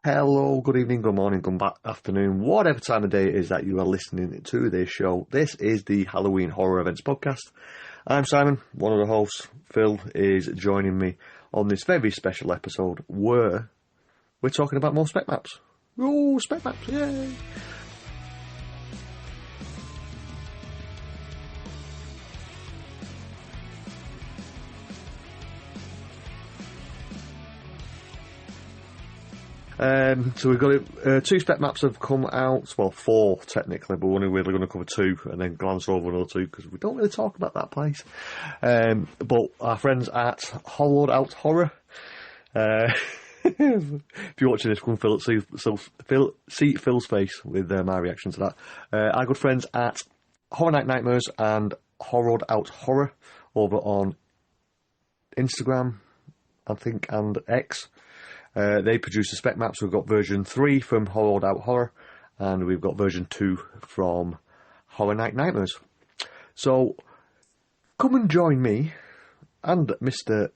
Hello, good evening, good morning, good afternoon, whatever time of day it is that you are listening to this show. This is the Halloween Horror Events Podcast. I'm Simon, one of the hosts. Phil is joining me on this very special episode where we're talking about more spec maps. Oh, spec maps, yay! So we've got two spec maps have come out, well, four technically, but we're only really going to cover two and then glance over another two because we don't really talk about that place. But our friends at Hollowed Out Horror, if you're watching this, come see Phil's face with my reaction to that. Our good friends at Horror Night Nightmares and Hollowed Out Horror over on Instagram, I think, and X. They produce the spec maps. We've got version 3 from Hollowed Out Horror, and we've got version 2 from Horror Night Nightmares. So, come and join me and Mr.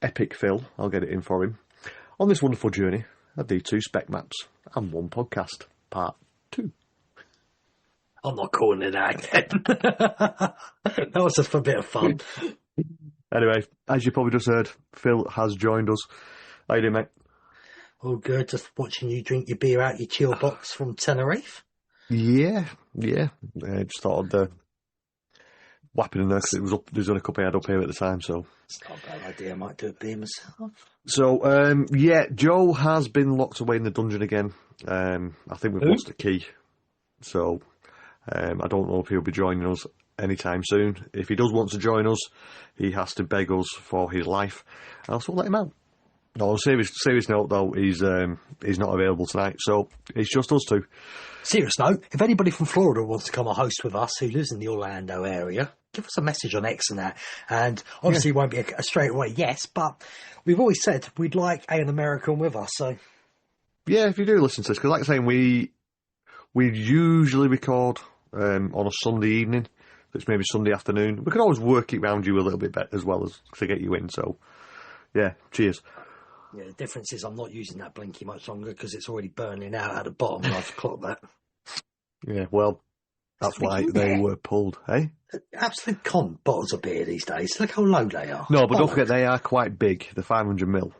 Epic Phill, I'll get it in for him, on this wonderful journey of the two spec maps and one podcast, part 2. I'm not calling it that again. That was just for a bit of fun. Anyway, as you probably just heard, Phil has joined us. How you doing, mate? All good, just watching you drink your beer out your chill box from Tenerife. Yeah. Just thought I'd whap it in there because it was up. There's only a couple I had up here at the time, so It's not a bad idea. I might do a beer myself. So Joe has been locked away in the dungeon again. I think we've lost the key, so I don't know if he'll be joining us anytime soon. If he does want to join us, he has to beg us for his life, else we'll let him out. No, on a serious note though, he's not available tonight, so it's just us two. Serious note, if anybody from Florida wants to come and host with us who lives in the Orlando area, give us a message on X and that. And obviously it won't be a straight away yes, but we've always said we'd like an American with us, so... Yeah, if you do listen to this, because like I say, we usually record on a Sunday evening, so it's maybe Sunday afternoon. We can always work it around you a little bit better as well as to get you in, so yeah, cheers. Yeah, the difference is I'm not using that blinky much longer because it's already burning out at the bottom and I've clocked that. Yeah, well, that's why they were pulled, eh? Absolute con bottles of beer these days. Look how low they are. No, but don't forget, they are quite big. They're 500ml.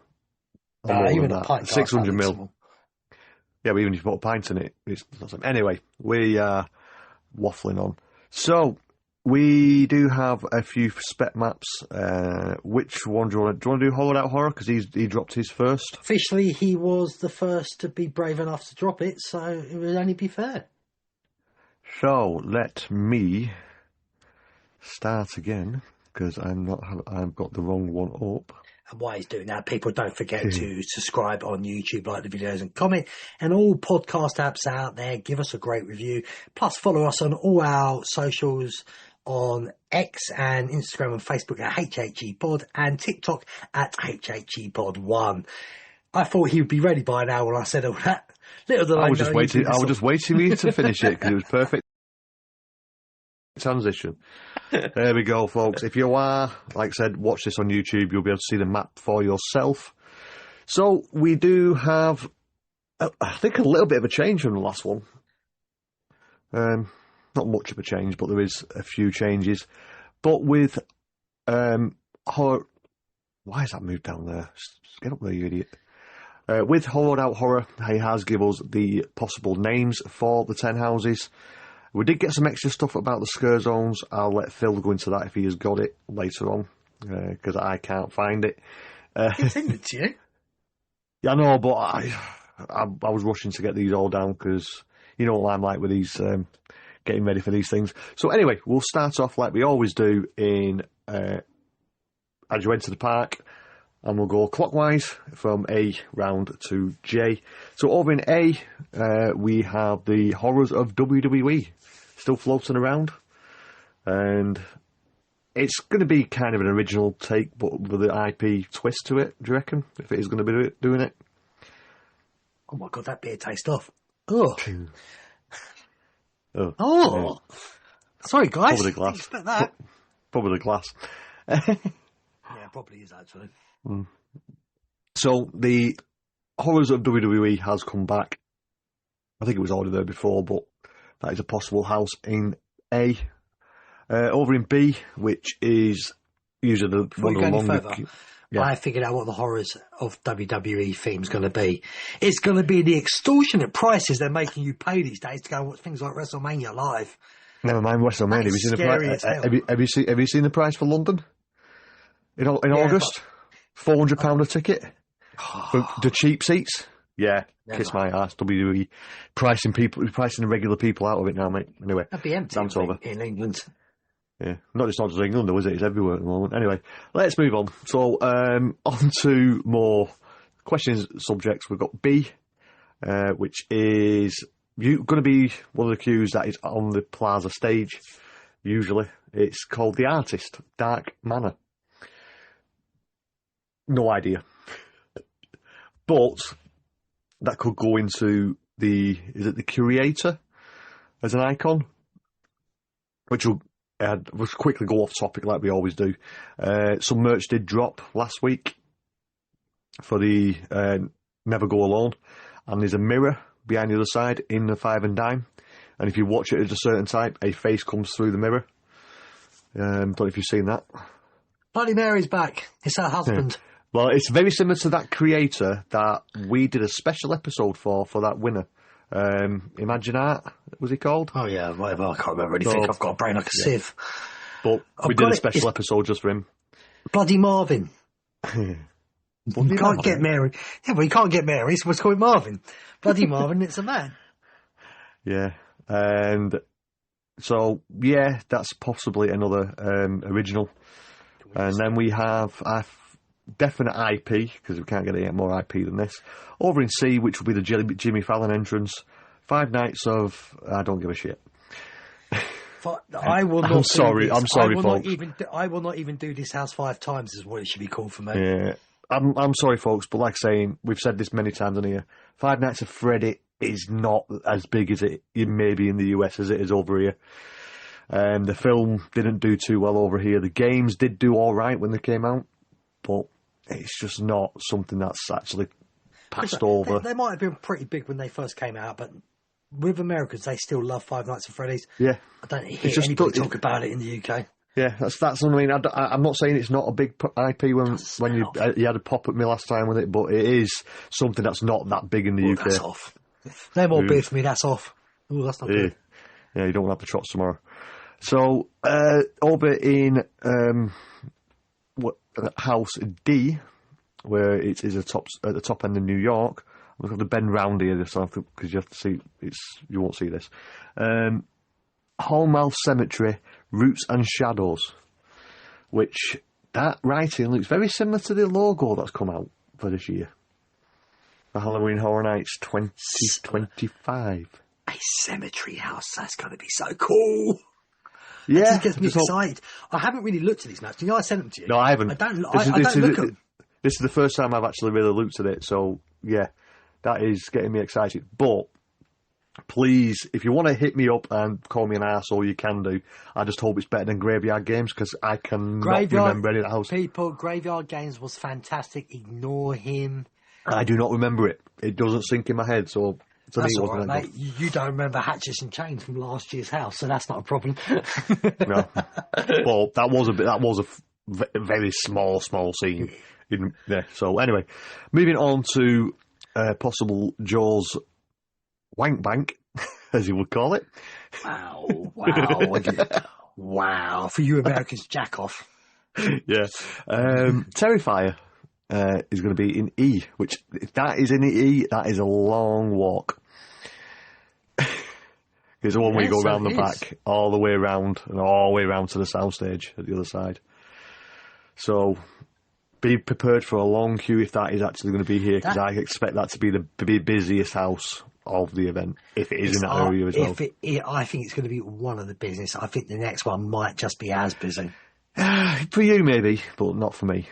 Even a pint. 600ml. Yeah, but even if you put a pint in it, it's not the same. Anyway, we are waffling on. So, we do have a few spec maps. Which one do you want to do? Hollowed Out Horror? Because he dropped his first. Officially, he was the first to be brave enough to drop it, so it would only be fair. So, let me start again, because I've got the wrong one up. And while he's doing that, people don't forget to subscribe on YouTube, like the videos and comment. And all podcast apps out there, give us a great review. Plus, follow us on all our socials on X and Instagram and Facebook at HHEPod and TikTok at HHEPod1. I thought he would be ready by now when I said all that. I was just waiting for you to finish it because it was perfect transition. There we go, folks. If you are, like I said, watch this on YouTube, you'll be able to see the map for yourself. So we do have, I think, a little bit of a change from the last one. Not much of a change, but there is a few changes. But with horror, why has that moved down there? Just get up there, you idiot. With Hollowed Out Horror, he has given us the possible names for the 10 houses. We did get some extra stuff about the scare zones. I'll let Phil go into that if he has got it later on, because I can't find it. It's in it to you. Yeah, I know, but I was rushing to get these all down because you know what I'm like with these, getting ready for these things. So anyway, we'll start off like we always do in as you enter the park, and we'll go clockwise from A round to J. So over in A, we have the horrors of WWE still floating around, and it's going to be kind of an original take, but with the IP twist to it. Do you reckon? If it is going to be doing it? Oh my god, that beer tastes off. Ugh. Oh. Oh. Yeah. Sorry, guys. Probably the glass. Expect that. Probably the glass. Yeah, probably is actually. So the Horrors of WWE has come back. I think it was already there before, but that is a possible house in A. Over in B, which is usually Before one you of go the any longer... further, Yeah. I figured out what the horrors of WWE theme's going to be. It's going to be the extortionate prices they're making you pay these days to go and watch things like WrestleMania live. Never mind WrestleMania. Have you seen the price? Have you seen the price for London in August? £400 a ticket for the cheap seats. Yeah, Never. Kiss my ass. WWE pricing the regular people out of it now, mate. Anyway, That'd be empty over. in England. Yeah, not just England, though, is it? It's everywhere at the moment. Anyway, let's move on. So, on to more questions subjects. We've got B, which is going to be one of the queues that is on the Plaza stage. Usually, it's called The Artist, Dark Manor. No idea, but that could go into the curator as an icon, which will. We'll quickly go off topic like we always do. Some merch did drop last week for the Never Go Alone, and there's a mirror behind the other side in the 5 and dime, and if you watch it at a certain time, a face comes through the mirror. Don't know if you've seen that. Bloody Mary's back. It's her husband. Yeah. Well, it's very similar to that creator that we did a special episode for that winner. Imagine Art, was he called? Oh yeah, whatever. I can't remember anything. I've got a brain like a sieve. But we did a special episode just for him. Bloody Marvin. You can't get Mary. Yeah, well, you can't get Mary, so let's call it Marvin. Bloody Marvin, it's a man. Yeah, and so yeah, that's possibly another original. And then we have a definite IP, because we can't get any more IP than this. Over in C, which will be the Jimmy Fallon entrance. 5 nights of I don't give a shit. I will not. I'm sorry, folks. I will not even do this house 5 times. Is what it should be called for me. Yeah, I'm sorry, folks, but like saying, we've said this many times on here. 5 Nights at Freddy is not as big as it may be in the US as it is over here. The film didn't do too well over here. The games did do all right when they came out, but it's just not something that's actually passed over. They might have been pretty big when they first came out, but with Americans, they still love 5 Nights at Freddy's. Yeah, I don't hear anybody talk about it in the UK. Yeah, that's what I mean. I'm not saying it's not a big IP when you had a pop at me last time with it, but it is something that's not that big in the UK. That's off. No more beer for me. That's off. Oh, that's not good. Yeah, you don't want to have the trots tomorrow. So over in House D, where it is at the top end of New York. We've got the bend round here this time because you have to see you won't see this. Hallmouth Cemetery, Roots and Shadows, which that writing looks very similar to the logo that's come out for this year. For Halloween Horror Nights 2025. A cemetery house, that's going to be so cool. Yeah. That just gets me excited. I haven't really looked at these maps. You know, I sent them to you. No, I haven't. I don't look at them. This is the first time I've actually really looked at it, so yeah, that is getting me excited. But please, if you want to hit me up and call me an arsehole, you can do. I just hope it's better than Graveyard Games, because I cannot remember any of the house. People, Graveyard Games was fantastic. Ignore him. I do not remember it. It doesn't sink in my head, so to me it wasn't right, mate. You don't remember Hatches and Chains from last year's house, so that's not a problem. No. Well, that was a very small scene. Yeah. So anyway, moving on to possible Jaws wank bank, as you would call it. Wow. Wow. For you Americans, jack off. Yeah. Terrifier is going to be in E, which if that is in E, that is a long walk. It's the one where you go around the back, all the way around, and all the way around to the soundstage at the other side. So be prepared for a long queue if that is actually going to be here, because I expect that to be the busiest house of the event, if it is in that area as well. I think it's going to be one of the busiest. I think the next one might just be as busy. For you, maybe, but not for me,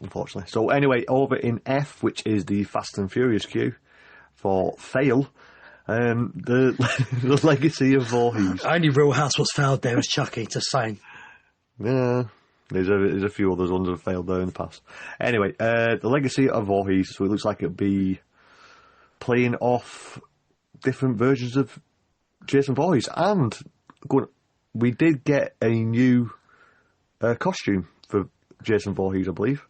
unfortunately. So anyway, over in F, which is the Fast and Furious queue for Phill, the legacy of Voorhees. Only real house was found there was Chucky, just saying. Yeah, There's a few others ones that have failed there in the past. Anyway, the legacy of Voorhees, so it looks like it'll be playing off different versions of Jason Voorhees. And we did get a new costume for Jason Voorhees, I believe,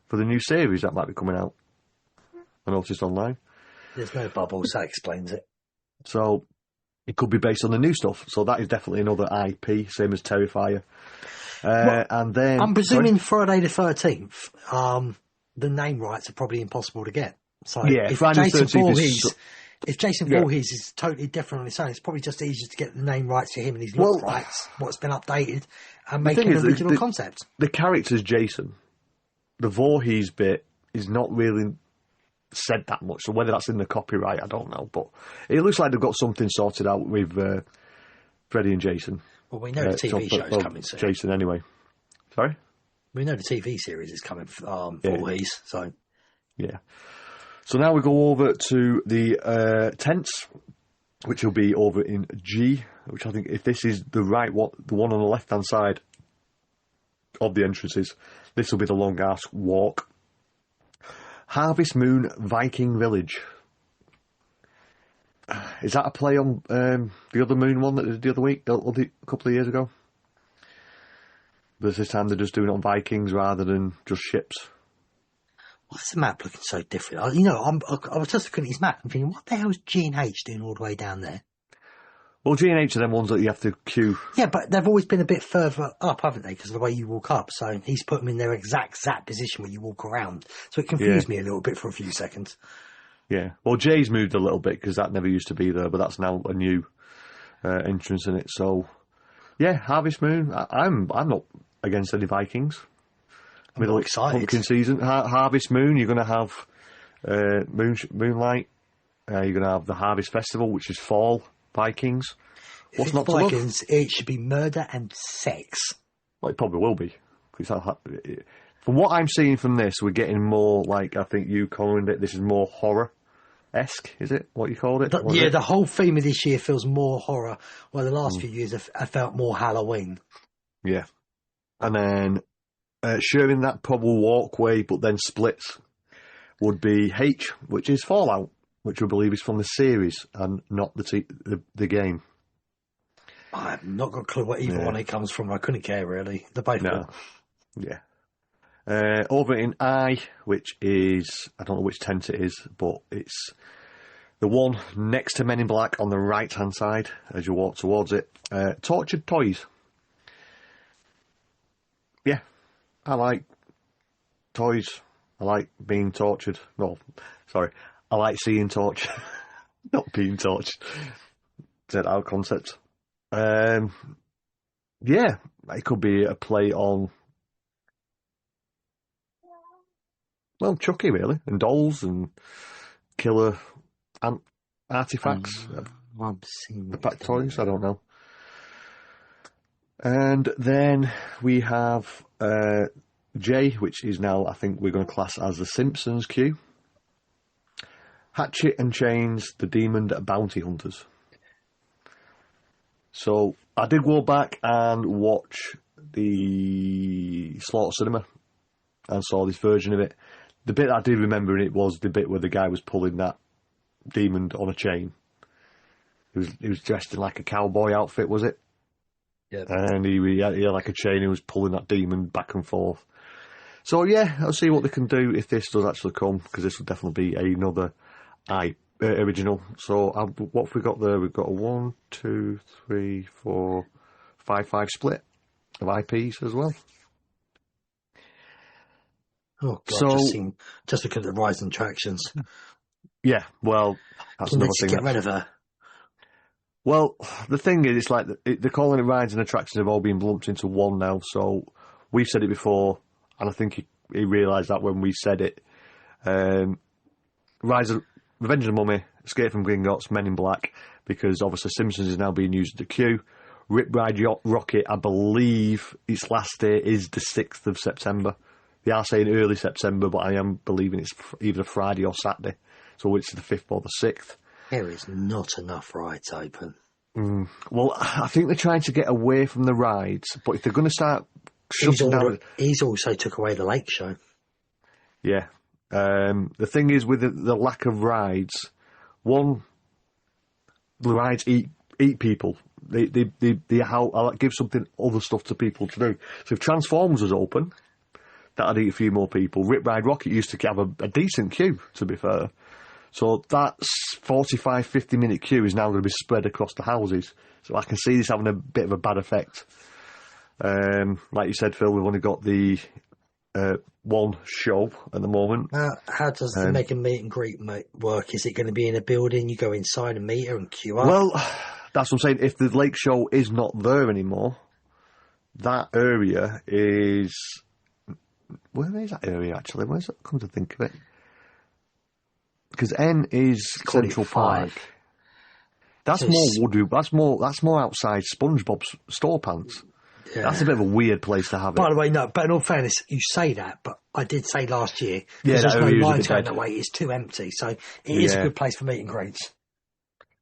for the new series that might be coming out. I noticed online. There's no bubbles, that explains it. So it could be based on the new stuff. So that is definitely another IP, same as Terrifier. And then I'm presuming Friday the 13th, the name rights are probably impossible to get. So yeah, if Friday the Jason 13th Voorhees, if Jason Voorhees is totally different on his own, it's probably just easier to get the name rights for him and his look rights, what's been updated, and make an original concept. The character's Jason. The Voorhees bit is not really said that much, so whether that's in the copyright, I don't know. But it looks like they've got something sorted out with Freddy and Jason. Well, we know the TV show's coming soon. Jason, anyway. Sorry? We know the TV series is coming for Voorhees, so... Yeah. So now we go over to the tents, which will be over in G, which I think, if this is the right one, the one on the left-hand side of the entrances, this will be the long-ass walk. Harvest Moon Viking Village. Is that a play on the other Moon one that they did the other week, a couple of years ago? But this time they're just doing it on Vikings rather than just ships. Why's the map looking so different? I was just looking at his map and thinking, what the hell is G&H doing all the way down there? Well, G&H are them ones that you have to queue. Yeah, but they've always been a bit further up, haven't they? Because of the way you walk up. So he's put them in their exact position where you walk around. So it confused me a little bit for a few seconds. Yeah. Well, J's moved a little bit because that never used to be there, but that's now a new entrance in it. So, yeah, Harvest Moon. I'm not against any Vikings. I'm excited. Pumpkin season. Harvest Moon, you're going to have Moonlight. You're going to have the Harvest Festival, which is fall Vikings. What's not Vikings, to love? it should be murder and sex. Well, it probably will be. From what I'm seeing from this, we're getting more like, I think you coined it, this is more horror-esque, is it? What you called it? The whole theme of this year feels more horror, while the last few years I felt more Halloween. Yeah. And then sharing that probable walkway, but then splits, would be H, which is Fallout, which we believe is from the series and not the game. I've not got a clue what either one it comes from. I couldn't care, really. They're both good. Yeah. Over in I, which is, I don't know which tent it is, but it's the one next to Men in Black on the right-hand side as you walk towards it. Tortured Toys. Yeah. I like toys. I like being tortured. No, sorry. I like seeing torture. Not being tortured. Is our concept? Yeah. It could be a play on, well, Chucky, really. And dolls and killer artifacts. I'm seeing the pack toys, I don't know. And then we have J, which is now, I think we're going to class as the Simpsons queue. Hatchet and Chains, the Demon Bounty Hunters. So I did go back and watch the Slaughter Cinema and saw this version of it. The bit I did remember in it was the bit where the guy was pulling that demon on a chain. He was dressed in like a cowboy outfit, was it? Yeah. And he had like a chain. He was pulling that demon back and forth. So yeah, I'll see what they can do if this does actually come, because this will definitely be another original. So what have we got there? We've got a 1, 2, 3, 4, 5 split of IPs as well. Oh God! So, just look at the rise in attractions. Yeah, well, that's another thing. Get rid of her. Well, the thing is, it's like they're calling it rides and attractions have all been lumped into one now. So we've said it before, and I think he realised that when we said it. Revenge of the Mummy, Escape from Gringotts, Men in Black, because obviously Simpsons is now being used at the queue. Rip Ride Rocket, I believe its last day is the 6th of September. They are saying early September, but I am believing it's either Friday or Saturday. So it's the 5th or the 6th. There is not enough rides open. Well, I think they're trying to get away from the rides, but if they're going to start He's also took away the lake show. Yeah. The thing is with the lack of rides, the rides eat people. They give something other stuff to people to do. So if Transformers was open, that'd eat a few more people. Rip Ride Rocket used to have a decent queue, to be fair. So that 45, 50-minute queue is now going to be spread across the houses. So I can see this having a bit of a bad effect. Like you said, Phil, we've only got the one show at the moment. How does the mega meet and greet work? Is it going to be in a building? You go inside a meter and queue up? Well, that's what I'm saying. If the lake show is not there anymore, that area is... Where is that area, actually? Where's it? Come to think of it. Because N is Central Park. That's more Woodview. That's more outside SpongeBob's store pants. Yeah. That's a bit of a weird place to have it. By the way, no, but in all fairness, you say that, but I did say last year, because there's no line turn that way, it's too empty, so it is a good place for meet and greets.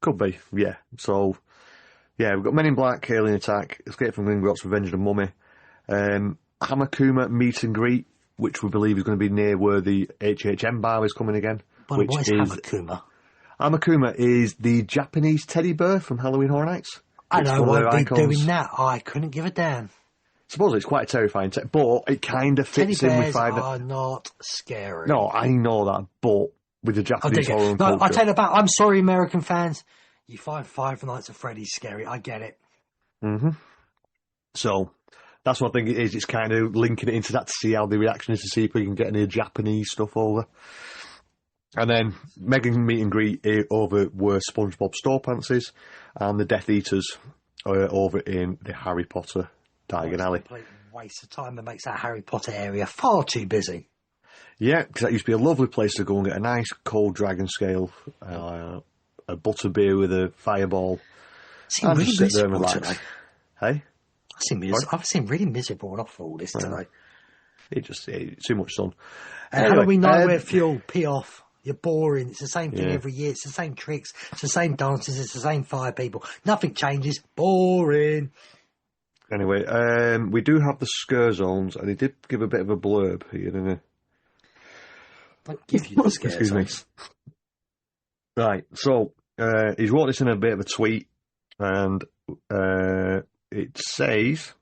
Could be, yeah. So, yeah, we've got Men in Black, Alien Attack, Escape from Gringotts, Revenge of the Mummy, Hamakuma Meet and Greet, which we believe is going to be near where the HHN bar is coming again. But what is Hamakuma? Hamakuma is the Japanese teddy bear from Halloween Horror Nights. I know, why be doing that? I couldn't give a damn. Suppose it's quite a terrifying, but it kind of fits in with Five. Teddy bears are not scary. No, I know that, but with the Japanese horror and culture. I'll tell you about. I'm sorry, American fans. You find Five Nights at Freddy's scary. I get it. Mm-hmm. So that's what I think it is. It's kind of linking it into that to see how the reaction is, to see if we can get any Japanese stuff over. And then Megan Meet and Greet over where SpongeBob store pants is, and the Death Eaters over in the Harry Potter Diagon Alley. It's a complete waste of time. It makes that Harry Potter area far too busy. Yeah, because that used to be a lovely place to go and get a nice cold dragon scale, a butterbeer with a fireball. And really just sit there and relax. Today. Hey? I've seen really miserable off all this today. It's too much sun. Halloween night where Phill pee off. You're boring. It's the same thing every year. It's the same tricks. It's the same dances. It's the same 5 people. Nothing changes. Boring. Anyway, we do have the scare zones, and he did give a bit of a blurb here, didn't he? Don't give you the scare Excuse zones. Me. Right, so he's wrote this in a bit of a tweet, and it says,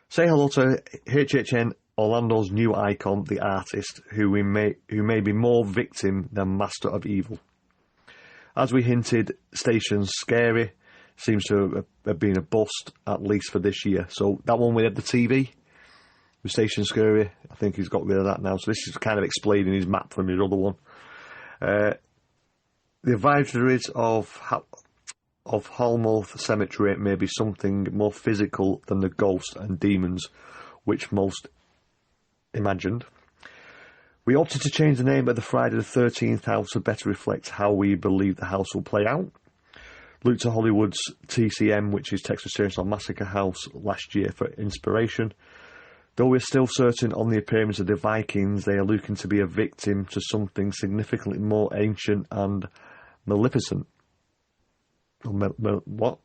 "Say hello to HHN Orlando's new icon, the artist, who may be more victim than master of evil. As we hinted, Station's Scary seems to have been a bust, at least for this year." So that one we had the TV with Station Scary, I think he's got rid of that now. So this is kind of explaining his map from his other one. The advisories of Halmouth Cemetery may be something more physical than the ghosts and demons which most imagined. We opted to change the name of the Friday the 13th house to better reflect how we believe the house will play out. Looked to Hollywood's TCM, which is Texas Chainsaw Massacre House, last year for inspiration. Though we're still certain on the appearance of the Vikings, they are looking to be a victim to something significantly more ancient and maleficent. What?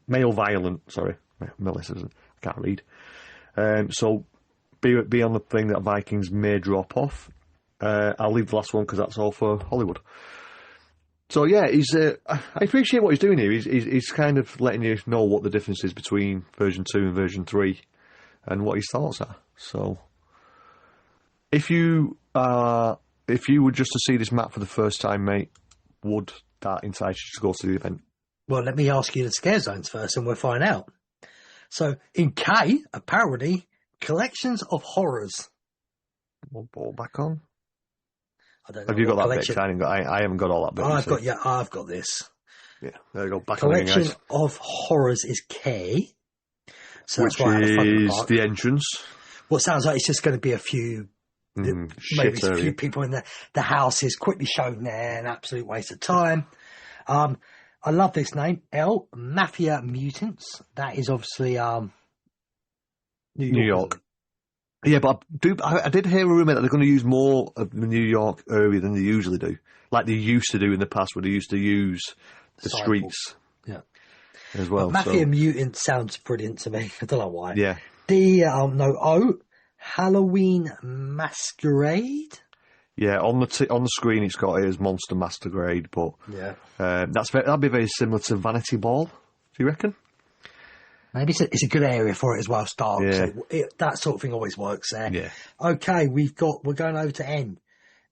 Male violent, sorry. Maleficent. I can't read. So be on the thing that Vikings may drop off. I'll leave the last one because that's all for Hollywood. So yeah, I appreciate what he's doing here. He's kind of letting you know what the difference is between version 2 and version 3 and what his thoughts are. So if you were just to see this map for the first time, mate, would that entice you to go to the event? Well, let me ask you the scare zones first and we'll find out. So in K, a parody, collections of horrors. One ball back on. I don't know. Have you got that bit? I haven't got all that bit. I've got this. Yeah, there you go. Back collection on again, of horrors is K. So which is the entrance. What sounds like it's just going to be a few, maybe a few people in the house is quickly shown there, an absolute waste of time. I love this name, L Mafia Mutants. That is obviously New York. Yeah, but I did hear a rumour that they're going to use more of the New York area than they usually do. Like they used to do in the past, where they used to use the streets. Yeah. as well. Mafia so, Mutant sounds brilliant to me. I don't know why. yeah. Halloween Masquerade. Yeah, on the screen it's got it as Monster Masquerade, but Yeah. that'd be very similar to Vanity Ball. Do you reckon? Maybe it's a good area for it as well. Stark. Yeah. So that sort of thing always works there. Yeah. Okay, we're going over to N.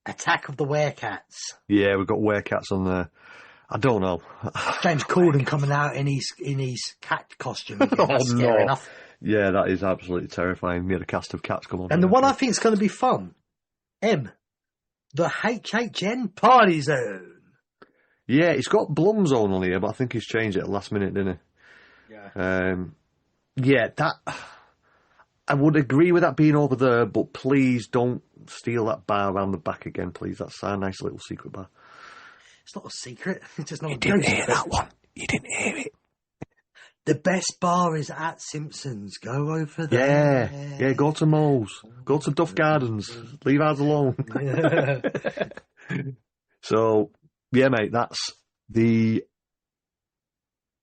Attack of the Werecats. Yeah, we've got Werecats on there. I don't know. James Corden coming out in his cat costume again. That's scary enough. Yeah, that is absolutely terrifying. We had a cast of cats come on. And the one I think is going to be fun, M, the HHN Party Zone. Yeah, it's got Blum Zone on here, but I think he's changed it at the last minute, didn't he? Yeah. Yeah, that... I would agree with that being over there, but please don't steal that bar around the back again, please. That's a nice little secret bar. It's not a secret. It's just not You didn't hear that one. You didn't hear it. The best bar is at Simpsons. Go over there. Yeah, go to Moe's. Go to Duff Gardens. Leave ours alone. So, yeah, mate, that's the...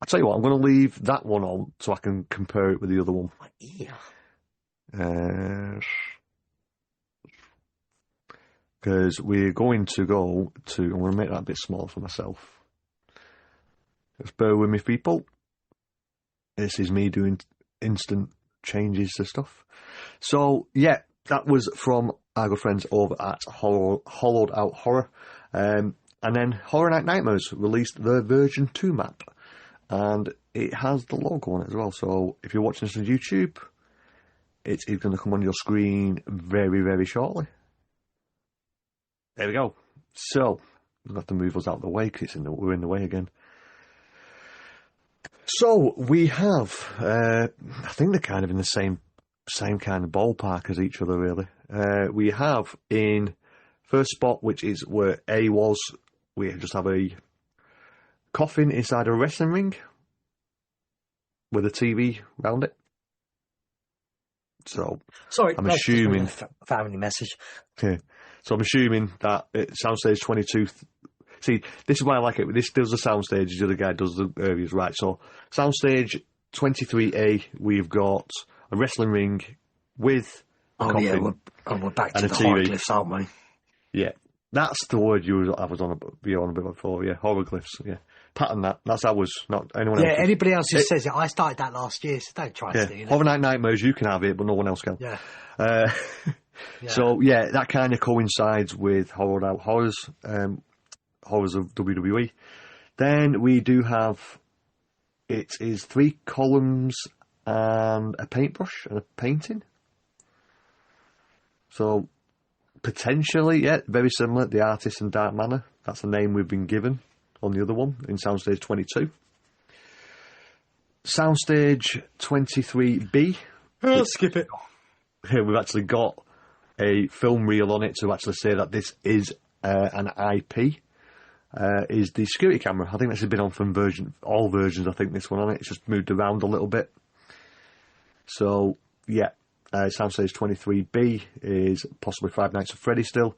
I'll tell you what, I'm going to leave that one on so I can compare it with the other one. My ear. Because we're going to go to... I'm going to make that a bit smaller for myself. Just bear with me, people. This is me doing instant changes to stuff. So, yeah, that was from our good friends over at Hollowed Out Horror. And then Horror Night Nightmares released their version 2 map. And it has the logo on it as well. So, if you're watching this on YouTube, it's going to come on your screen very, very shortly. There we go. So, we'll have to move us out of the way because we're in the way again. So, we have, I think they're kind of in the same kind of ballpark as each other, really. We have in first spot, which is where A was, we just have a coffin inside a wrestling ring with a TV around it. So, sorry, I'm assuming... family message. Yeah. So I'm assuming that Soundstage 22... See, this is why I like it. This does the soundstage, the other guy does the areas, right? So, Soundstage 23A, we've got a wrestling ring with a coffin. Yeah, we're back to the hieroglyphs, aren't we? Yeah. That's the word I was on a bit before, yeah. Hieroglyphs, yeah. Pattern that. That's ours, not anyone else. Yeah, anybody else who says it. I started that last year, so don't try to steal it. Horror Night Nightmares, you can have it, but no one else can. Yeah. Yeah. So, yeah, that kind of coincides with Horror Out Horrors, Horrors of WWE. Then we do have, it is 3 columns and a paintbrush and a painting. So, potentially, yeah, very similar. The Artist in Dark Manor. That's the name we've been given on the other one in Soundstage 22. Soundstage 23B. Skip it. We've actually got a film reel on it to actually say that this is an IP. Is the security camera. I think this has been on from all versions, I think, this one on it. It's just moved around a little bit. So, yeah. Soundstage 23B is possibly Five Nights at Freddy still.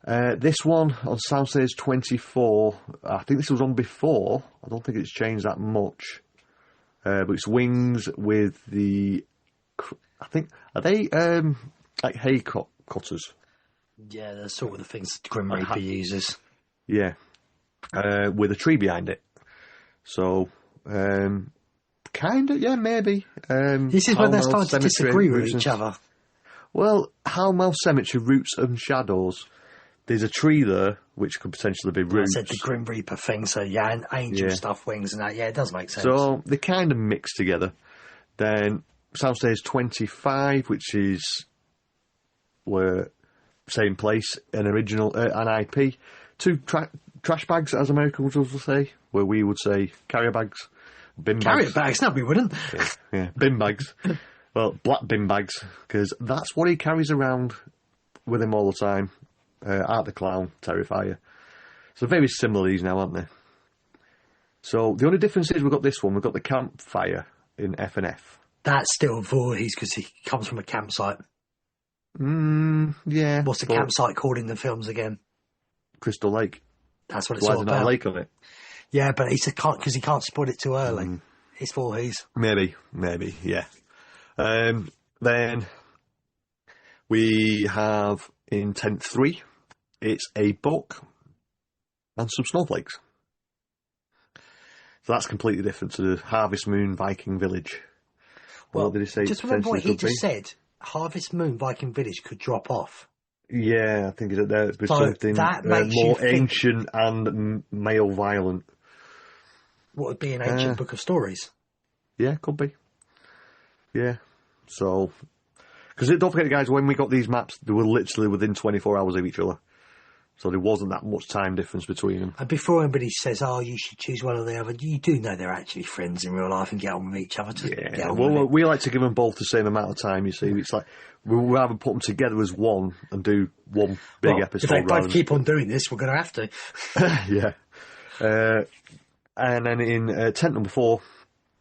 This one on Soundstage 24, I think this was on before. I don't think it's changed that much. But it's wings with the... I think... Are they like hay cutters? Yeah, they're sort of the things Grim Reaper uses. Yeah. With a tree behind it. So... kind of, yeah, maybe. This is when they're starting to disagree with each other. Well, Howlmouth Cemetery, Roots and Shadows. There's a tree there, which could potentially be roots. I said the Grim Reaper thing, so yeah, and angel stuff, wings and that. Yeah, it does make sense. So they kind of mix together. Then Soundstage 25, which is where same place, an original, an IP. 2 trash bags, as Americans would say, where we would say carrier bags. Bin carrier bags? No, we wouldn't. Yeah, bin bags. Well, black bin bags, because that's what he carries around with him all the time. Art the Clown, Terrifier. So very similar these now, aren't they? So the only difference is we've got this one. We've got the campfire in F&F. That's still Voorhees because he comes from a campsite. Yeah. What's the campsite called in the films again? Crystal Lake. That's what it's Why all is about. there not a lake on it? Yeah, but because he can't spot it too early. It's for his. Maybe, yeah. Then we have in tent 3, it's a book and some snowflakes. So that's completely different to the Harvest Moon Viking Village. Well, what did he say? Just remember what he just said. Harvest Moon Viking Village could drop off. Yeah, I think there's So something that makes more you think- ancient and male violent. What would be an ancient book of stories? Yeah, could be. Yeah. So, because don't forget, guys, when we got these maps, they were literally within 24 hours of each other. So there wasn't that much time difference between them. And before anybody says, "Oh, you should choose one or the other," you do know they're actually friends in real life and get on with each other. Just get on with it. We like to give them both the same amount of time. You see, it's like we'd rather put them together as one and do one big episode. If they both keep on doing this, we're going to have to. Yeah. And then in tent number 4,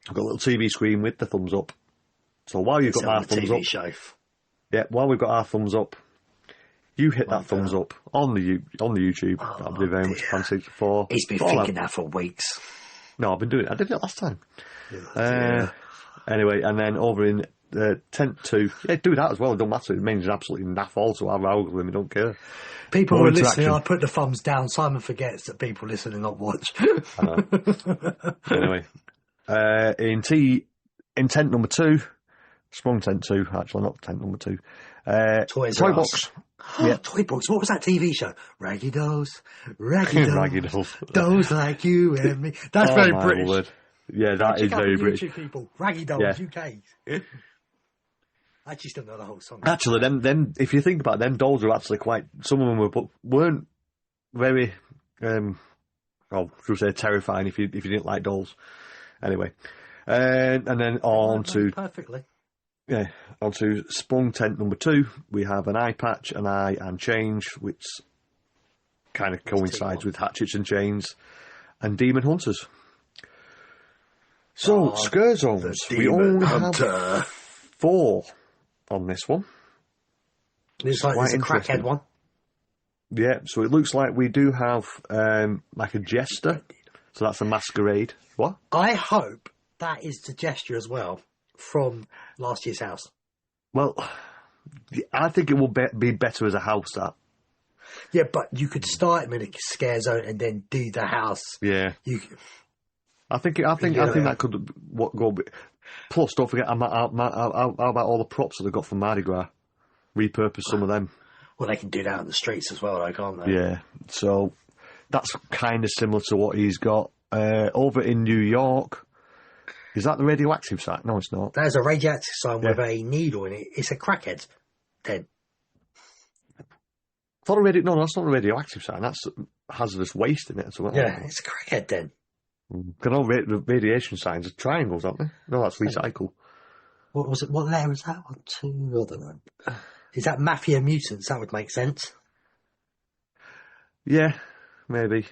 I've got a little TV screen with the thumbs up. So while you've got our thumbs up, while we've got our thumbs up, you hit that thumbs up on the YouTube. That'll be very much fancy for. He's been thinking that for weeks. No, I've been doing it. I did it last time. Anyway, and then over in tent 2, do that as well. It don't matter. It means absolutely naff also. Our algorithm, we don't care. People who are listening, I put the thumbs down. Simon forgets that people listen and not watch. I know. Anyway, in tent number 2, sprung tent 2, actually not tent number 2. Toy box. Yeah. Toy box. What was that TV show? Raggy Dolls. Raggy Dolls. Dolls like you and me. That's very British. Word. Yeah, that is very British. YouTube people. Raggy Dolls, UK. I actually still know the whole song. Actually, them, if you think about it, them dolls were actually quite. Some of them weren't very. Should we say terrifying if you didn't like dolls. Anyway, and then perfectly. Yeah, onto sprung tent number 2, we have an eye patch, an eye and change, which kind of coincides with hatchets and chains, and demon hunters. So, scare zones. We only have 4 on this one. Looks like there's a crackhead one. Yeah, so it looks like we do have like a jester. So that's a masquerade. What? I hope that is the gesture as well from last year's house. Well, I think it will be better as a house, that. Yeah, but you could start him in a scare zone and then do the house. Yeah. I think that could go. Plus, don't forget, how about all the props that they've got from Mardi Gras? Repurpose some of them. Well, they can do that on the streets as well, can't they? Yeah. So that's kind of similar to what he's got over in New York. Is that the radioactive sign? No, it's not. There's a radioactive sign with a needle in it. It's a crackhead. Then. No, that's not a radioactive sign. That's hazardous waste in it. Yeah, it's a crackhead then. Because all radiation signs are triangles, aren't they? No, that's recycle. What was it? What layer was that? 1, 2, I don't know. Is that Mafia Mutants? That would make sense. Yeah, maybe.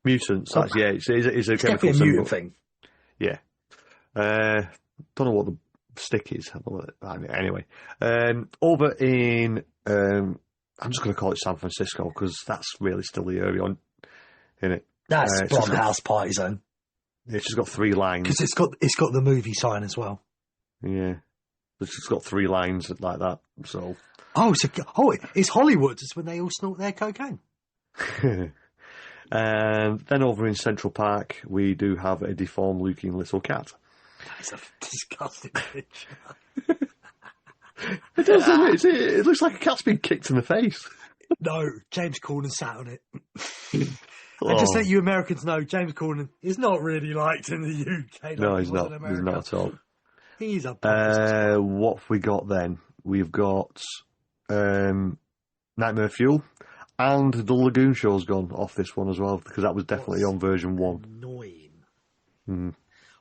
Mutants, it's a chemical definitely a mutant thing. Yeah. Don't know what the stick is. Anyway. Over in, I'm just going to call it San Francisco, because that's really still the area in it. That's Blumhouse Party Zone. Yeah, it's just got 3 lines. Because it's got the movie sign as well. Yeah. It's just got 3 lines like that, so... It's Hollywood. It's when they all snort their cocaine. And then over in Central Park, we do have a deformed-looking little cat. That's a disgusting picture. It does, doesn't it? It looks like a cat's been kicked in the face. No, James Corden sat on it. And just let you Americans know, James Corden is not really liked in the UK. No, he's not. He's not at all. He's a what have we got then? We've got Nightmare Fuel, and the Lagoon Show's gone off this one as well, because that was definitely on version 1. Annoying.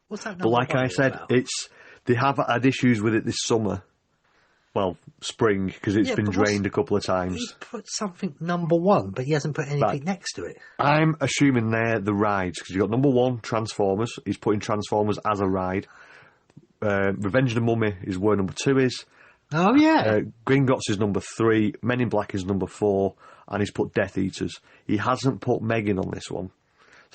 What's that? But like I said, about? they have had issues with it this summer. Well, spring, because it's been drained a couple of times. He's put something number 1, but he hasn't put anything next to it. I'm assuming they're the rides, because you've got number 1, Transformers. He's putting Transformers as a ride. Revenge of the Mummy is where number 2 is. Oh, yeah. Gringotts is number 3. Men in Black is number 4. And he's put Death Eaters. He hasn't put Megan on this one.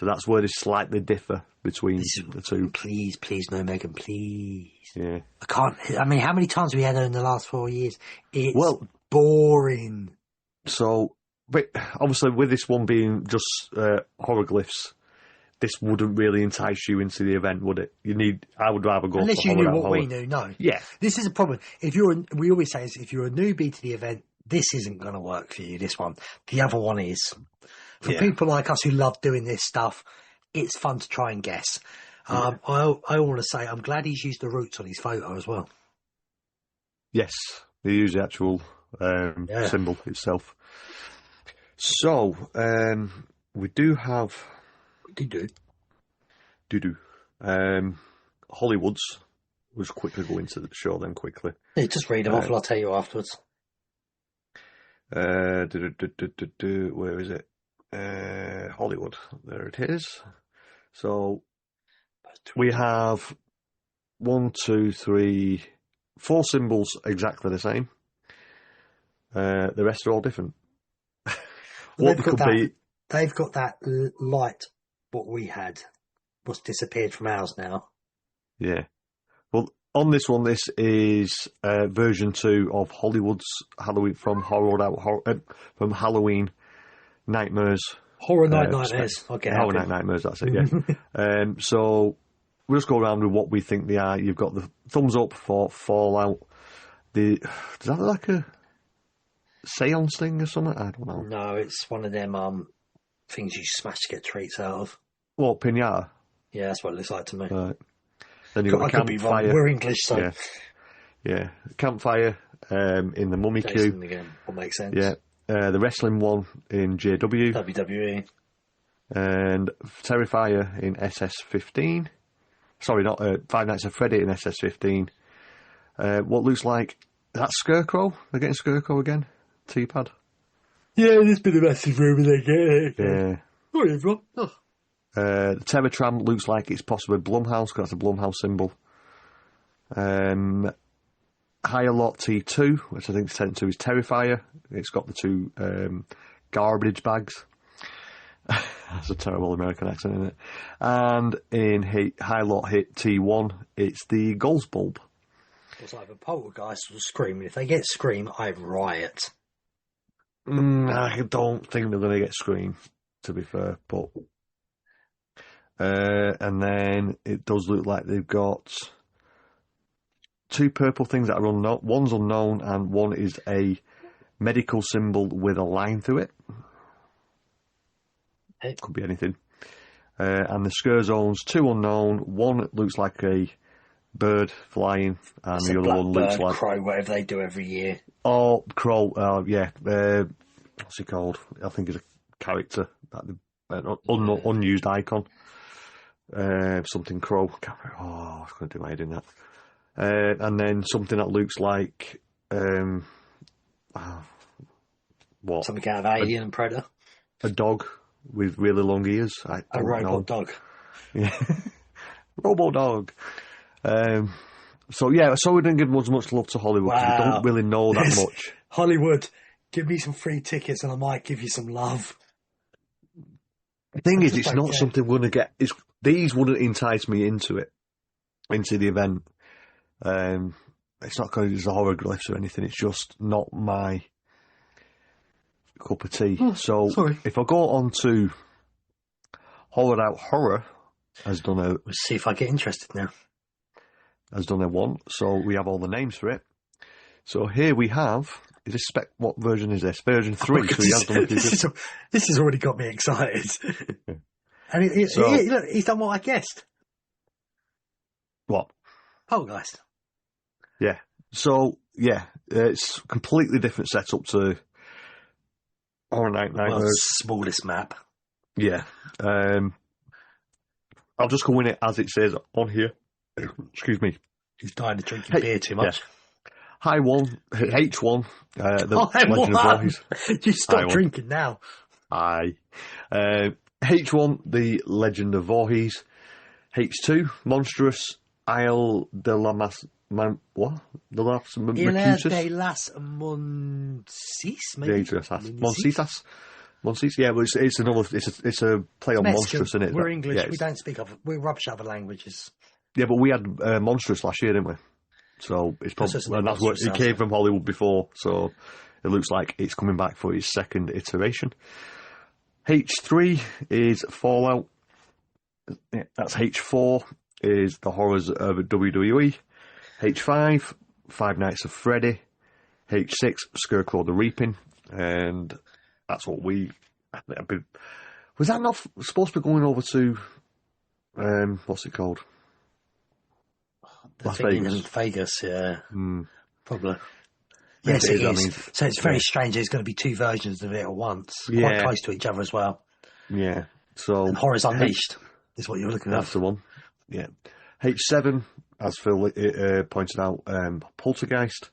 So that's where they slightly differ between the two. Please, no, Megan, please. Yeah. I mean, how many times have we had her in the last 4 years? It's boring. So, but obviously with this one being just horoglyphs, this wouldn't really entice you into the event, would it? I would rather go unless for you knew horror what we knew. No. Yeah. This is a problem. We always say if you're a newbie to the event, this isn't going to work for you. This one, the other one is. For people like us who love doing this stuff, it's fun to try and guess. I want to say I'm glad he's used the roots on his photo as well. Yes, they use the actual symbol itself. So we do have. Do. Hollywood's. We'll just quickly go into the show then quickly. Yeah, just read them off and I'll tell you afterwards. Where is it? Hollywood. There it is. So we have 1, 2, 3, 4 symbols exactly the same. The rest are all different. What they could be? They've got that light. What we had was disappeared from ours now. Yeah. Well, on this one, this is version 2 of Hollywood's Halloween from from Halloween Nightmares. Horror Night Nightmares. Okay. Horror Night Nightmares. That's it. Yeah. So we'll just go around with what we think they are. You've got the thumbs up for Fallout. Does that look like a seance thing or something? I don't know. No, it's one of them things you smash to get treats out of. What, pinata? Yeah, that's what it looks like to me. Right. Then you've got I could be wrong. We're English, so yeah. Campfire in the Mummy Queue. Again, will make sense. Yeah. The wrestling one in JW. WWE. And Terrifier in SS15. Sorry, not Five Nights at Freddy in SS15. What looks like that Scarecrow. They're getting Scarecrow again. T-pad. Yeah, there's been a massive rumour they get it. Yeah. Oh, everyone. Oh. The Terror Tram looks like it's possibly Blumhouse, because that's a Blumhouse symbol. Higher Lot T2, which I think is sent to is Terrifier. It's got the 2 garbage bags. That's a terrible American accent, isn't it? And in High Lot Hit T1, it's the Ghost Bulb. It's either Poltergeist or Scream. If they get Scream, I riot. I don't think they're going to get Scream, to be fair, but... and then it does look like they've got 2 purple things that are unknown. One's unknown and one is a medical symbol with a line through it. It could be anything. And the scare zones, 2 unknown. One looks like a bird flying, and it's the other one looks like crow, whatever they do every year. Oh, crow. Yeah. What's he called? I think it's a character, that unused icon. Something crow. I was going to do my head in that. And then something that looks like what? Something out of Alien and Predator. A dog with really long ears. A robot dog. Yeah. Robo dog. So we didn't give much love to Hollywood because we don't really know that much. Hollywood, give me some free tickets and I might give you some love. The thing is, it's not something we're going to get. These wouldn't entice me into the event. It's not because it's a horror glyphs or anything. It's just not my cup of tea. If I go on to Horror Out Horror, has done Let's see if I get interested now. Has done a one. So we have all the names for it. So here we have. Is this what version is this? Version 3. So he has done this has already got me excited. And look, he's done what I guessed. What? Poltergeist. Yeah. So, it's completely different setup to Horror Night Nightmares. World's smallest map. Yeah. I'll just go in it as it says on here. Excuse me. He's dying to drink beer too much. Yeah. H1, the Legend of Voorhees. You stop drinking now. H1, the Legend of Voorhees. H2, Monstrous, Isle de la what? De las Isla de las Monsis, maybe? Monsitas. Monsters? Yeah, but it's another. It's a play on Mexican. monstrous, isn't it? We're English. Yeah, We don't speak other. We're rubbish at other languages. yeah, but we had monstrous last year, didn't we? So it's probably and that's what it came from Hollywood before. So it looks like it's coming back for its second iteration. H3 is Fallout. Yeah, that's H4 is the horrors of WWE. H5, Five Nights at Freddy. H6, Scarecrow the Reaping. And that's what we... Was that not supposed to be going over to... what's it called? Las Vegas. Vegas, yeah. Probably. Yes, it is. I mean, so it's very strange. There's going to be two versions of it at once. Quite close to each other as well. Yeah. So and Horrors Unleashed is what you're looking at. That's the one. Yeah. H7, as Phill pointed out, Poltergeist.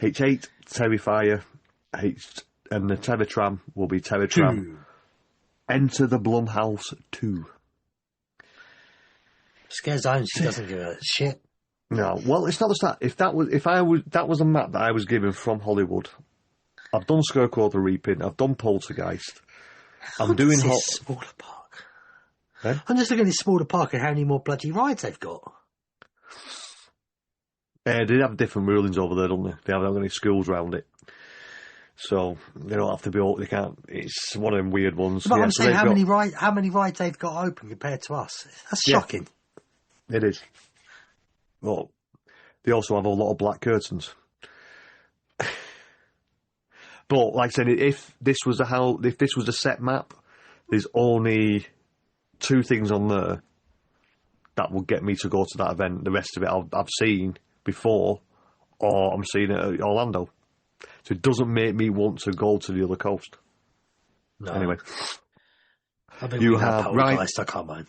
H8, Terrifier. And the Terror Tram will be Terror Tram. Enter the Blumhouse 2. Scare Zone, she doesn't give a shit. No, well, it's not just that. That was a map that I was given from Hollywood. I've done Scarecrow the Reaping. I've done Poltergeist. I'm doing smaller park. I'm just looking at this smaller park and how many more bloody rides they've got. They have different rulings over there, don't they? They haven't got any schools around it, so they don't have to be. They can't. It's one of them weird ones. But I'm saying how many rides they've got open compared to us. That's shocking. It is. Well, they also have a lot of black curtains. But like I said, if this was a set map, there's only 2 things on there that will get me to go to that event. The rest of it I've seen before, or I'm seeing it at Orlando. So it doesn't make me want to go to the other coast. No. Anyway, you have I can't mind.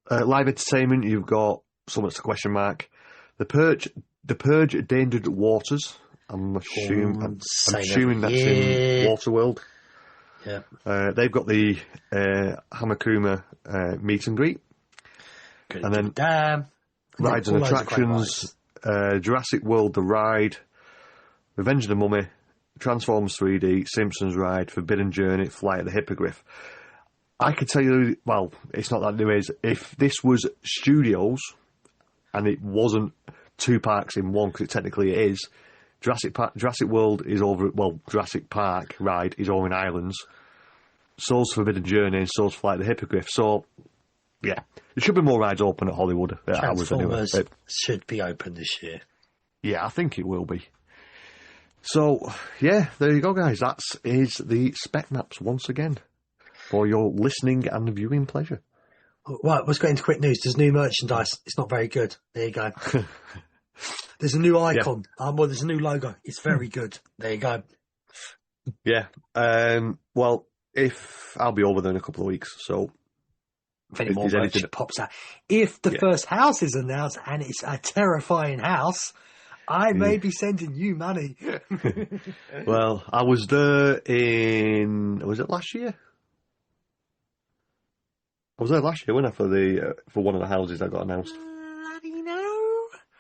Live entertainment. You've got something to question mark. The Purge, Endangered Waters. I'm assuming that's in Waterworld. Yeah. They've got the Hamakuma meet and greet. Good. And then rides and attractions. Jurassic World the ride. Revenge of the Mummy. Transformers 3D. Simpsons ride. Forbidden Journey. Flight of the Hippogriff. I could tell you, well, it's not that there is. If this was studios and it wasn't 2 parks in one, because technically it is, Jurassic World is over, well, Jurassic Park ride is over in Islands. So's Forbidden Journey and so's Flight of the Hippogriff. So, yeah, there should be more rides open at Hollywood. Transformers should be open this year. Yeah, I think it will be. So, yeah, there you go, guys. That is the spec maps once again for your listening and viewing pleasure. Right, let's get into quick news. There's new merchandise. It's not very good. There you go. There's a new icon. Yeah. Well, there's a new logo. It's very good. There you go. Yeah. Well, I'll be over there in a couple of weeks, so if any more merch pops out. If the first house is announced and it's a terrifying house, I may be sending you money. Well, I was there was it last year? I was there last year, wasn't I, for one of the houses that got announced. Bloody no.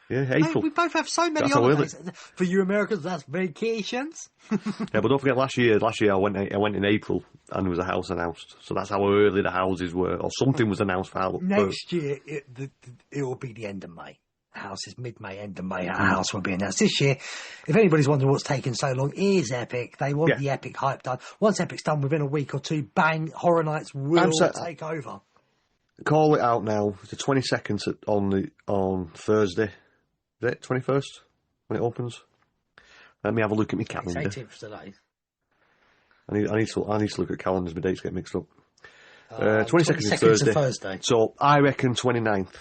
Yeah, April. We both have so many holidays. For you Americans, that's vacations. Yeah, but don't forget last year I went in April and there was a house announced. So that's how early the houses were, or something was announced for next year. It will be the end of May. House is mid-May, end of May. Our house will be announced this year. If anybody's wondering what's taking so long, it is Epic. They want the Epic hype done. Once Epic's done within a week or 2, bang, Horror Nights will take over. Call it out now. It's the 22nd on Thursday. Is it 21st when it opens? Let me have a look at my calendar. It's 18th today. I need to look at calendars. My dates get mixed up. 22nd is Thursday. So I reckon 29th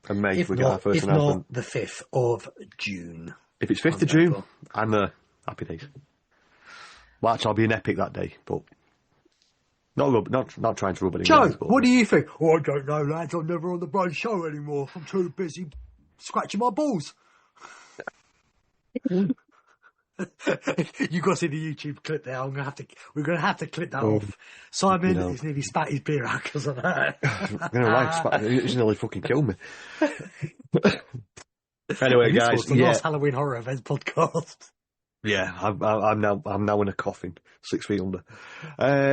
of May we get our first announcement. If not the 5th of June. If it's 5th of June, I'm there. Happy days. Well, actually, I'll be in Epic that day, but not trying to rub it in. Joe, what do you think? Oh, I don't know, lads. I'm never on the Brian show anymore. I'm too busy scratching my balls. You got to see the YouTube clip there. We're gonna have to clip that off. Simon is nearly spat his beer out because of that. He's nearly fucking killed me. Anyway, guys, the last Halloween Horror Events podcast. Yeah, I'm now in a coffin, 6 feet under.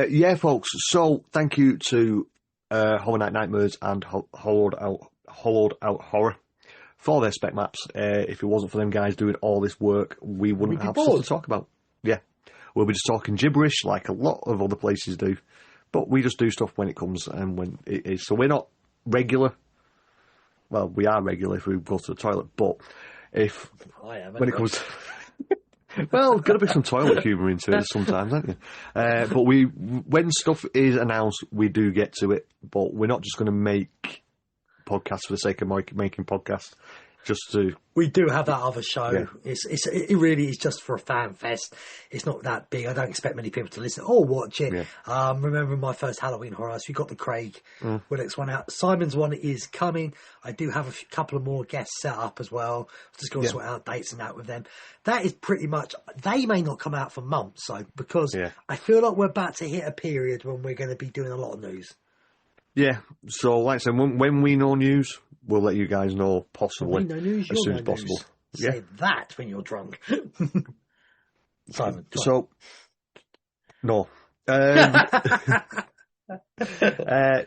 Yeah, folks. So thank you to Horror Night Nightmares and Hollowed Out Horror for their spec maps. If it wasn't for them guys doing all this work, we wouldn't have stuff to talk about. Yeah, we'll be just talking gibberish like a lot of other places do, but we just do stuff when it comes and when it is. So we're not regular. Well, we are regular if we go to the toilet, but when it comes to well, got to be some toilet humour into it sometimes, aren't you? But when stuff is announced, we do get to it. But we're not just going to make podcasts for the sake of making podcasts. We do have that other show. Yeah. It really is just for a fan fest. It's not that big. I don't expect many people to listen or watch it. Yeah. Remember my first Halloween horror house? We got the Craig Willicks one out. Simon's one is coming. I do have a couple of more guests set up as well. Just going to sort out dates and that with them. That is pretty much. They may not come out for months, because I feel like we're about to hit a period when we're going to be doing a lot of news. Yeah. So, like I said, when we know news, we'll let you guys know possibly as soon as possible. Say that when you're drunk. Simon. So, no.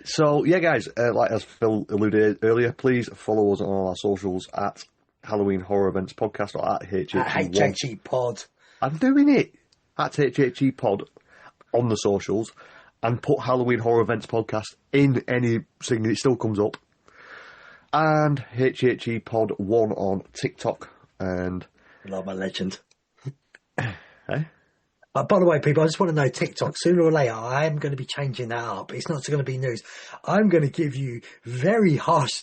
So, yeah, guys, like as Phill alluded earlier, please follow us on all our socials at Halloween Horror Events Podcast or at HHE Pod. I'm doing it at HHE Pod on the socials and put Halloween Horror Events Podcast in any thing, it still comes up. And HHE Pod 1 on TikTok. And love my legend. Eh? By the way, people, I just want to know TikTok. Sooner or later, I am going to be changing that up. It's not going to be news. I'm going to give you very harsh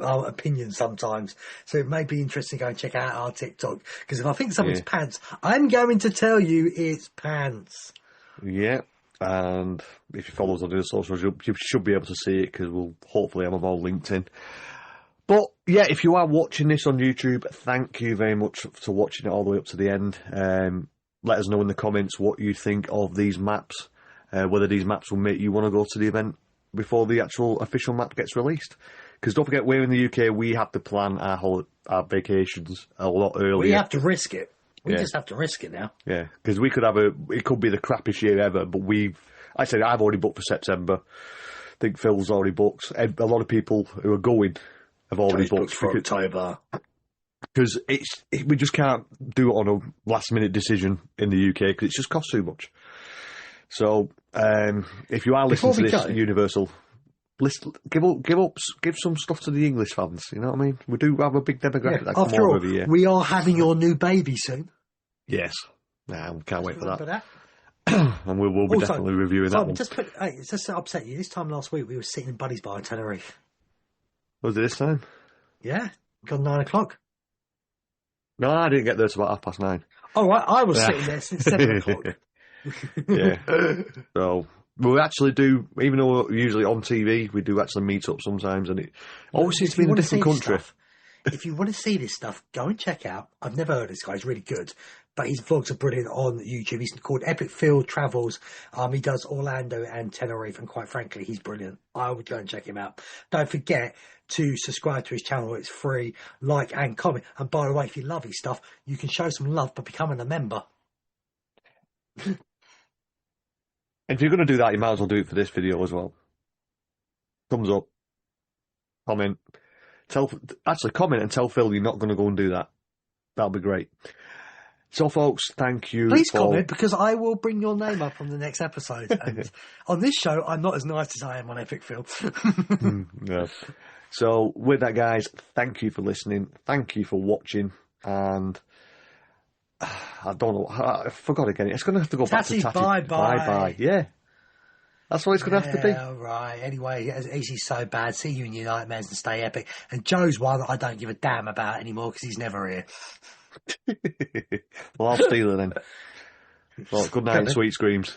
opinions sometimes. So it may be interesting to go and check out our TikTok. Because if I think something's pants, I'm going to tell you it's pants. Yeah. And if you follow us on the socials, you should be able to see it because we'll hopefully have them all linked in. But yeah, if you are watching this on YouTube, thank you very much for watching it all the way up to the end. Let us know in the comments what you think of these maps, whether these maps will make you want to go to the event before the actual official map gets released. Because don't forget, we're in the UK, we have to plan our vacations a lot earlier. We have to risk it. We just have to risk it now. Yeah, because we could it could be the crappiest year ever, but I've already booked for September. I think Phil's already booked. A lot of people who are going have already booked for October. Because we just can't do it on a last minute decision in the UK because it just costs too much. So if you are listening to this, Universal, give some stuff to the English fans. You know what I mean? We do have a big demographic that come over every year. We are having your new baby soon. Yes. Nah, can't wait for that. And we will be definitely reviewing that one. Just to upset you, this time last week we were sitting in Buddy's Bar in Tenerife. Was it this time? Yeah. Got 9 o'clock. No, I didn't get there till about 9:30. All right, I was sitting there since 7 o'clock. Yeah. So we actually do, even though we're usually on TV, we do actually meet up sometimes, and it always seems to be in a different country. If you want to see this stuff, go and check out. I've never heard of this guy. He's really good. But his vlogs are brilliant on YouTube. He's called Phill Travels. He does Orlando and Tenerife, and quite frankly, he's brilliant. I would go and check him out. Don't forget to subscribe to his channel. It's free. Like and comment. And by the way, if you love his stuff, you can show some love by becoming a member. If you're going to do that, you might as well do it for this video as well. Thumbs up. Comment. Comment and tell Phill you're not going to go and do that. That'll be great. So, folks, thank you. Please comment, because I will bring your name up on the next episode. And on this show, I'm not as nice as I am on Epic Phill. No. So, with that, guys, thank you for listening. Thank you for watching. And I don't know. I forgot again. It's going to have to go back to Tatty. Bye-bye. Yeah. That's what it's going to have to be. Yeah, right. Anyway, Easy's so bad. See you in your nightmares and stay epic. And Joe's one that I don't give a damn about anymore because he's never here. Well, I'll steal it then. Well, good night, sweet screams.